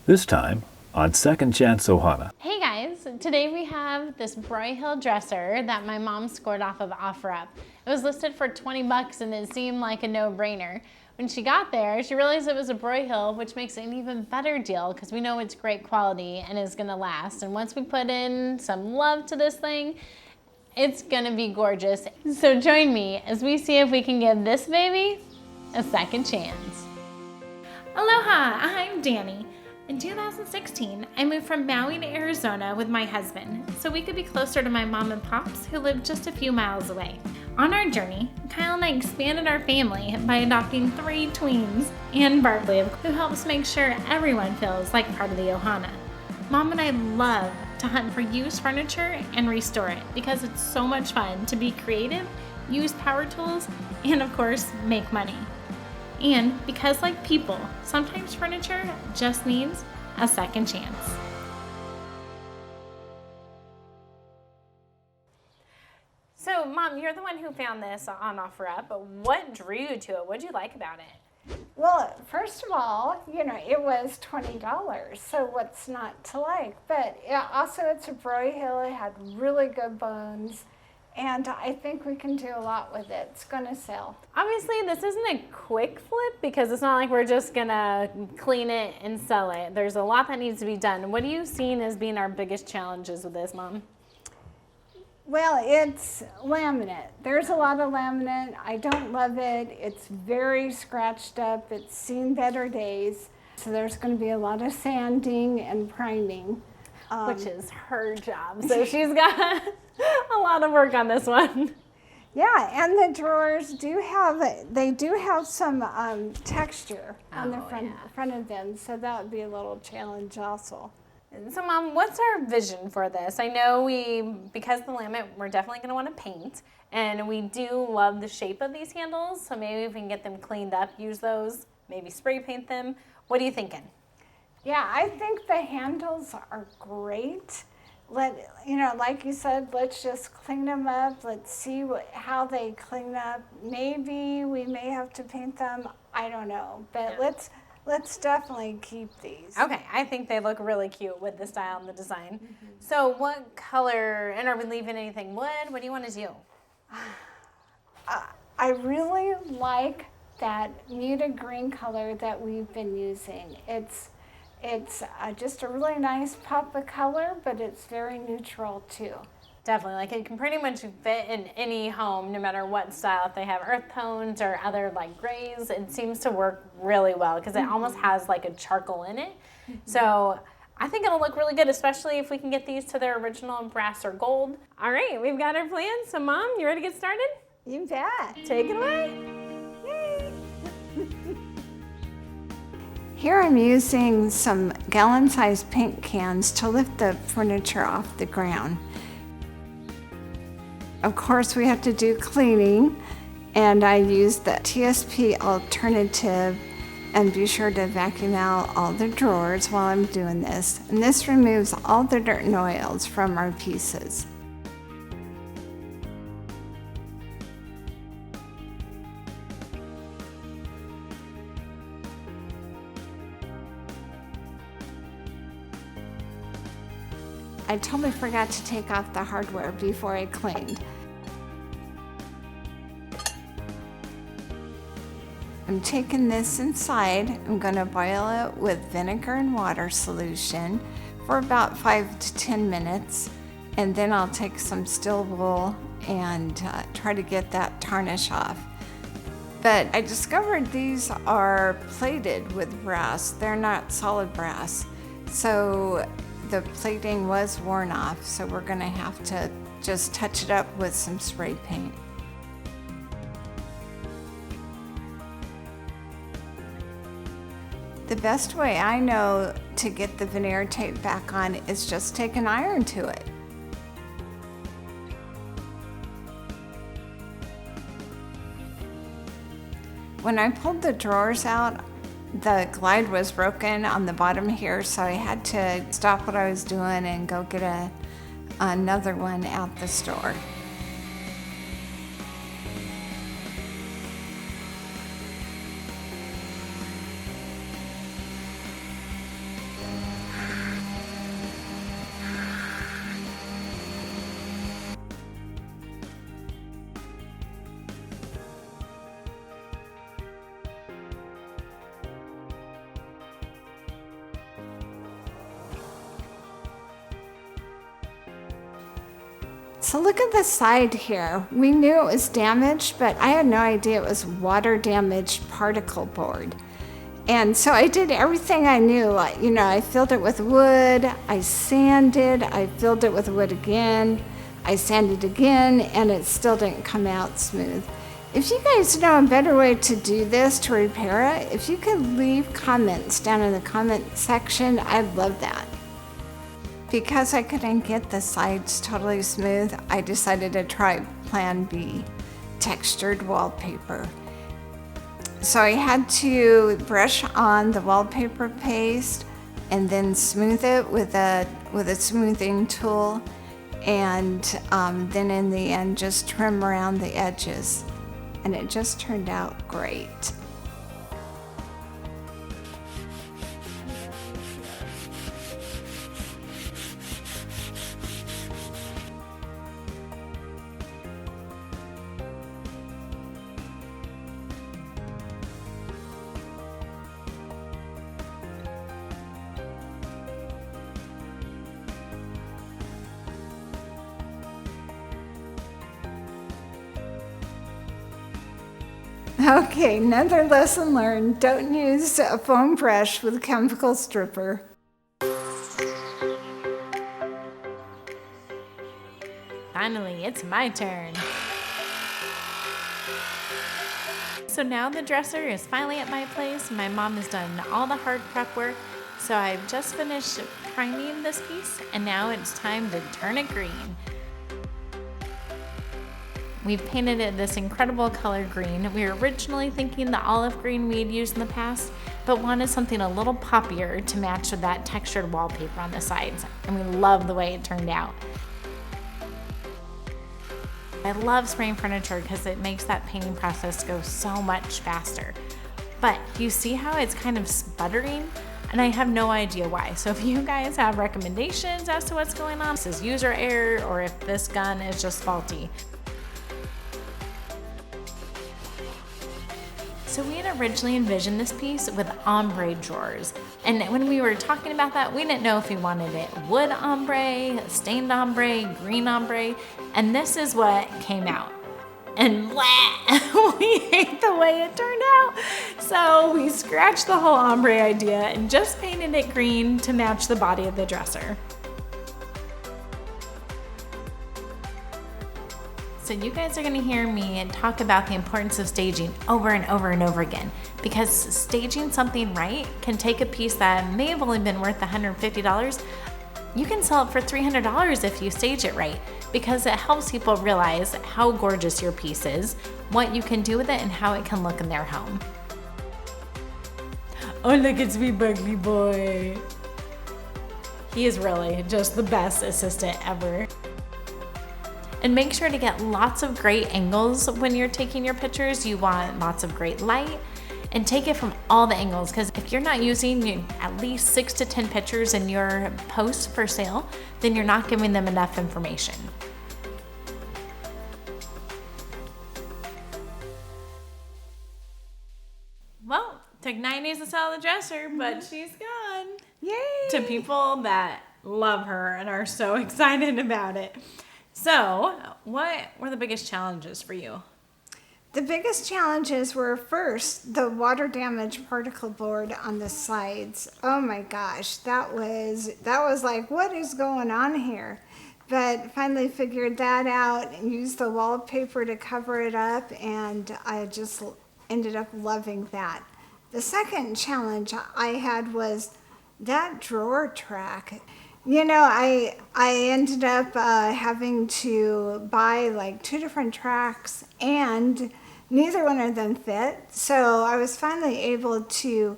This time on Second Chance Ohana. Hey guys, today we have this Broyhill dresser that my mom scored off of OfferUp. It was listed for 20 bucks and it seemed like a no-brainer. When she got there, she realized it was a Broyhill, which makes it an even better deal because we know it's great quality and is gonna last. And once we put in some love to this thing, it's gonna be gorgeous. So join me as we see if we can give this baby a second chance. Aloha, I'm Dani. In 2016, I moved from Maui to Arizona with my husband so we could be closer to my mom and pops who lived just a few miles away. On our journey, Kyle and I expanded our family by adopting 3 tweens and Barkley, who helps make sure everyone feels like part of the Ohana. Mom and I love to hunt for used furniture and restore it because it's so much fun to be creative, use power tools, and of course, make money. And because like people, sometimes furniture just needs a second chance. So Mom, you're the one who found this on OfferUp, but what drew you to it? What did you like about it? Well, first of all, it was $20, so what's not to like? But also it's a Broyhill, it had really good bones, and I think we can do a lot with it. It's gonna sell. Obviously, this isn't a quick flip because it's not like we're just gonna clean it and sell it. There's a lot that needs to be done. What are you seeing as being our biggest challenges with this, Mom? Well, it's laminate. There's a lot of laminate. I don't love it. It's very scratched up. It's seen better days. So there's going to be a lot of sanding and priming. Which is her job. So she's got a lot of work on this one. Yeah, and the drawers do have some texture on the front of them. So that would be a little challenge also. So Mom, what's our vision for this? I know because of the laminate, we're definitely going to want to paint, and we do love the shape of these handles, so maybe if we can get them cleaned up, use those, maybe spray paint them. What are you thinking? Yeah, I think the handles are great. Like you said, let's just clean them up. Let's see how they clean up. Maybe we may have to paint them. I don't know, but yeah. Let's definitely keep these. Okay, I think they look really cute with the style and the design. Mm-hmm. So what color, and are we leaving anything wood? What do you want to do? I really like that muted green color that we've been using. It's just a really nice pop of color, but it's very neutral too. Definitely, like it can pretty much fit in any home, no matter what style. If they have earth tones or other like grays, it seems to work really well because it almost has like a charcoal in it. So I think it'll look really good, especially if we can get these to their original brass or gold. All right, we've got our plan. So Mom, you ready to get started? You bet. Take it away. Yay. Here I'm using some gallon-sized paint cans to lift the furniture off the ground. Of course, we have to do cleaning, and I use the TSP alternative, and be sure to vacuum out all the drawers while I'm doing this. And this removes all the dirt and oils from our pieces. I totally forgot to take off the hardware before I cleaned. I'm taking this inside. I'm going to boil it with vinegar and water solution for about 5 to 10 minutes. And then I'll take some steel wool and try to get that tarnish off. But I discovered these are plated with brass. They're not solid brass. So the plating was worn off. So we're going to have to just touch it up with some spray paint. The best way I know to get the veneer tape back on is just take an iron to it. When I pulled the drawers out, the glide was broken on the bottom here, so I had to stop what I was doing and go get another one at the store. So look at the side here. We knew it was damaged, but I had no idea it was water damaged particle board. And so I did everything I knew. Like, I filled it with wood, I sanded, I filled it with wood again, I sanded again, and it still didn't come out smooth. If you guys know a better way to do this, to repair it, if you could leave comments down in the comment section, I'd love that. Because I couldn't get the sides totally smooth, I decided to try Plan B, textured wallpaper. So I had to brush on the wallpaper paste and then smooth it with a smoothing tool, and then in the end just trim around the edges, and it just turned out great. Okay, another lesson learned. Don't use a foam brush with a chemical stripper. Finally, it's my turn. So now the dresser is finally at my place. My mom has done all the hard prep work. So I've just finished priming this piece, and now it's time to turn it green. We've painted it this incredible color green. We were originally thinking the olive green we had used in the past, but wanted something a little poppier to match with that textured wallpaper on the sides, and we love the way it turned out. I love spraying furniture because it makes that painting process go so much faster. But you see how it's kind of sputtering? And I have no idea why. So if you guys have recommendations as to what's going on, this is user error or if this gun is just faulty. So we had originally envisioned this piece with ombre drawers. And when we were talking about that, we didn't know if we wanted it wood ombre, stained ombre, green ombre, and this is what came out. And blah, we hate the way it turned out. So we scratched the whole ombre idea and just painted it green to match the body of the dresser. So you guys are gonna hear me talk about the importance of staging over and over and over again, because staging something right can take a piece that may have only been worth $150. You can sell it for $300 if you stage it right, because it helps people realize how gorgeous your piece is, what you can do with it, and how it can look in their home. Oh, look at sweet Bugley boy. He is really just the best assistant ever. And make sure to get lots of great angles when you're taking your pictures. You want lots of great light, and take it from all the angles, because if you're not using at least 6 to 10 pictures in your post for sale, then you're not giving them enough information. Well, took 9 days to sell the dresser, but she's gone. Yay! To people that love her and are so excited about it. So, what were the biggest challenges for you? The biggest challenges were first the water damage particle board on the sides. Oh my gosh, that was like, what is going on here? But finally figured that out and used the wallpaper to cover it up, and I just ended up loving that. The second challenge I had was that drawer track. I ended up having to buy like 2 different tracks, and neither one of them fit. So I was finally able to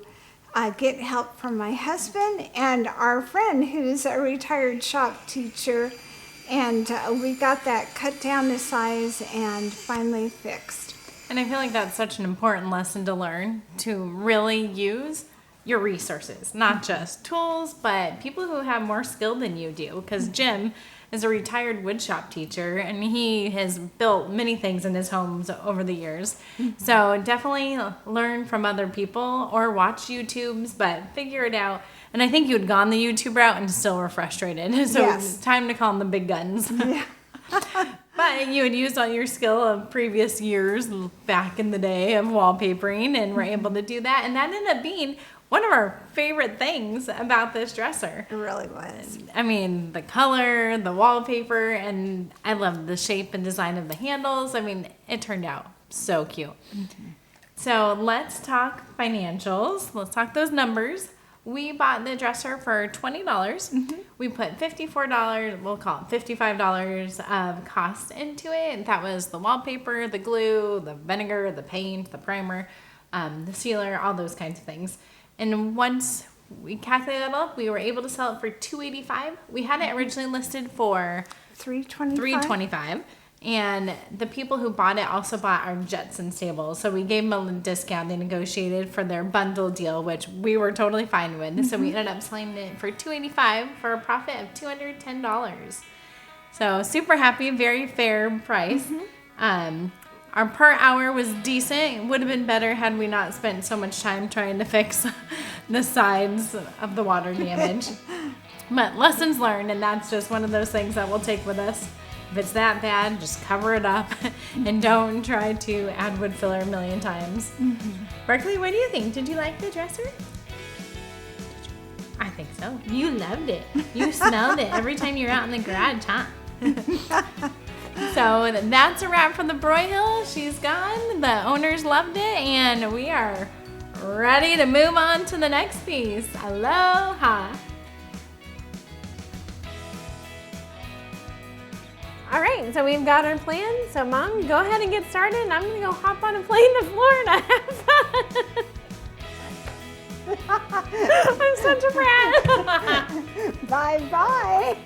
get help from my husband and our friend who's a retired shop teacher, and we got that cut down to size and finally fixed. And I feel like that's such an important lesson to learn, to really use your resources, not just tools, but people who have more skill than you do. Because Jim is a retired woodshop teacher, and he has built many things in his homes over the years. So definitely learn from other people or watch YouTubes, but figure it out. And I think you had gone the YouTube route and still were frustrated. So Yes. It's time to call them the big guns. Yeah. But you had used all your skill of previous years back in the day of wallpapering and were able to do that. And that ended up being one of our favorite things about this dresser. It really was. I mean, the color, the wallpaper, and I love the shape and design of the handles. I mean, it turned out so cute. So let's talk financials. Let's talk those numbers. We bought the dresser for $20. We put $54, we'll call it $55 of cost into it. That was the wallpaper, the glue, the vinegar, the paint, the primer, the sealer, all those kinds of things. And once we calculated it up, we were able to sell it for $285. We had it originally listed for $325. And the people who bought it also bought our Jetson stable. So we gave them a discount. They negotiated for their bundle deal, which we were totally fine with. So we ended up selling it for $285 for a profit of $210. So super happy, very fair price. Our per hour was decent. It would have been better had we not spent so much time trying to fix the sides of the water damage. But lessons learned, and that's just one of those things that we'll take with us. If it's that bad, just cover it up and don't try to add wood filler a million times. Berkeley, what do you think? Did you like the dresser? I think so. You loved it. You smelled it every time you're out in the garage, huh? So that's a wrap for the Broyhill. She's gone. The owners loved it, and we are ready to move on to the next piece. Aloha. All right, so we've got our plan. So Mom, go ahead and get started, and I'm gonna go hop on a plane to Florida. Have fun. I'm such a brat. Bye-bye.